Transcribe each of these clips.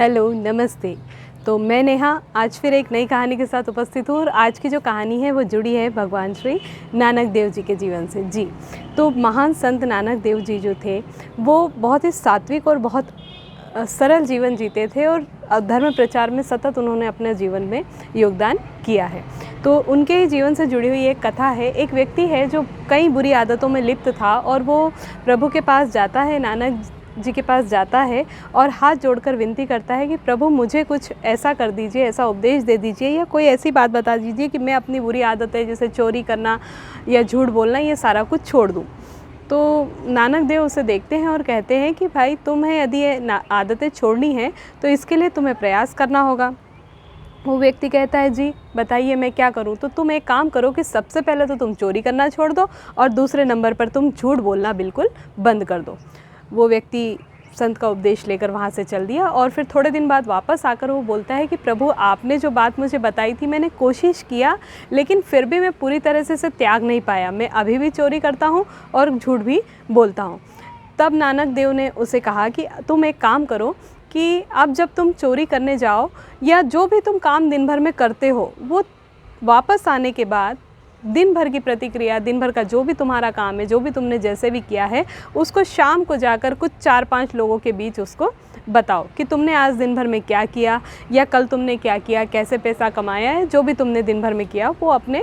Hello, नमस्ते। तो मैं नेहा आज फिर एक नई कहानी के साथ उपस्थित हूँ और आज की जो कहानी है वो जुड़ी है भगवान श्री नानक देव जी के जीवन से। जी, तो महान संत नानक देव जी जो थे वो बहुत ही सात्विक और बहुत सरल जीवन जीते थे और धर्म प्रचार में सतत उन्होंने अपने जीवन में योगदान किया है। तो उनके ही जीवन से जुड़ी हुई एक कथा है। एक व्यक्ति है जो कई बुरी आदतों में लिप्त था और वो प्रभु के पास जाता है, नानक जी के पास जाता है और हाथ जोड़कर विनती करता है कि प्रभु मुझे कुछ ऐसा कर दीजिए, ऐसा उपदेश दे दीजिए या कोई ऐसी बात बता दीजिए कि मैं अपनी बुरी आदतें जैसे चोरी करना या झूठ बोलना ये सारा कुछ छोड़ दूँ। तो नानक देव उसे देखते हैं और कहते हैं कि भाई तुम्हें यदि ये आदतें छोड़नी है तो इसके लिए तुम्हें प्रयास करना होगा। वो व्यक्ति कहता है जी बताइए मैं क्या करूं। तो तुम एक काम करो कि सबसे पहले तो तुम चोरी करना छोड़ दो और दूसरे नंबर पर तुम झूठ बोलना बिल्कुल बंद कर दो। वो व्यक्ति संत का उपदेश लेकर वहाँ से चल दिया और फिर थोड़े दिन बाद वापस आकर वो बोलता है कि प्रभु आपने जो बात मुझे बताई थी मैंने कोशिश किया लेकिन फिर भी मैं पूरी तरह से इसे त्याग नहीं पाया। मैं अभी भी चोरी करता हूँ और झूठ भी बोलता हूँ। तब नानक देव ने उसे कहा कि तुम एक काम करो कि अब जब तुम चोरी करने जाओ या जो भी तुम काम दिन भर में करते हो वो वापस आने के बाद दिन भर की प्रतिक्रिया, दिन भर का जो भी तुम्हारा काम है, जो भी तुमने जैसे भी किया है उसको शाम को जाकर कुछ 4-5 लोगों के बीच उसको बताओ कि तुमने आज दिन भर में क्या किया या कल तुमने क्या किया, कैसे पैसा कमाया है। जो भी तुमने दिन भर में किया वो अपने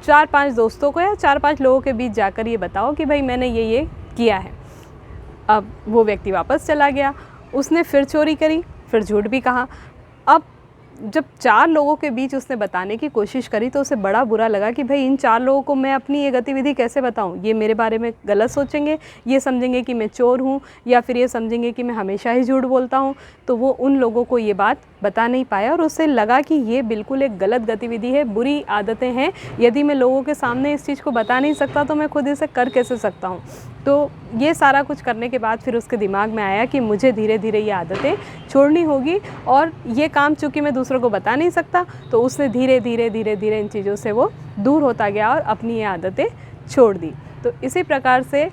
4-5 दोस्तों को या 4-5 लोगों के बीच जाकर ये बताओ कि भाई मैंने ये किया है। अब वो व्यक्ति वापस चला गया, उसने फिर चोरी करी, फिर झूठ भी कहा। अब जब 4 लोगों के बीच उसने बताने की कोशिश करी तो उसे बड़ा बुरा लगा कि भाई इन 4 लोगों को मैं अपनी ये गतिविधि कैसे बताऊं। ये मेरे बारे में गलत सोचेंगे, ये समझेंगे कि मैं चोर हूं या फिर ये समझेंगे कि मैं हमेशा ही झूठ बोलता हूं। तो वो उन लोगों को ये बात बता नहीं पाया और उसे लगा कि ये बिल्कुल एक गलत गतिविधि है, बुरी आदतें हैं। यदि मैं लोगों के सामने इस चीज़ को बता नहीं सकता तो मैं खुद इसे कर कैसे सकता हूँ। तो ये सारा कुछ करने के बाद फिर उसके दिमाग में आया कि मुझे धीरे धीरे ये आदतें छोड़नी होगी और ये काम चूँकि मैं दूसरों को बता नहीं सकता तो उसने धीरे धीरे इन चीज़ों से वो दूर होता गया और अपनी ये आदतें छोड़ दी। तो इसी प्रकार से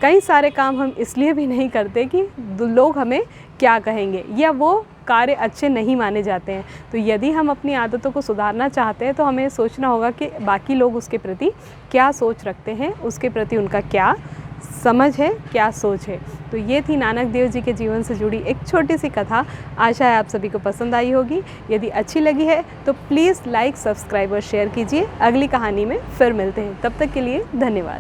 कई सारे काम हम इसलिए भी नहीं करते कि लोग हमें क्या कहेंगे या वो कार्य अच्छे नहीं माने जाते हैं। तो यदि हम अपनी आदतों को सुधारना चाहते हैं तो हमें सोचना होगा कि बाकी लोग उसके प्रति क्या सोच रखते हैं, उसके प्रति उनका क्या समझ है, क्या सोच है। तो ये थी नानक देव जी के जीवन से जुड़ी एक छोटी सी कथा। आशा है आप सभी को पसंद आई होगी। यदि अच्छी लगी है तो प्लीज़ लाइक, सब्सक्राइब और शेयर कीजिए। अगली कहानी में फिर मिलते हैं, तब तक के लिए धन्यवाद।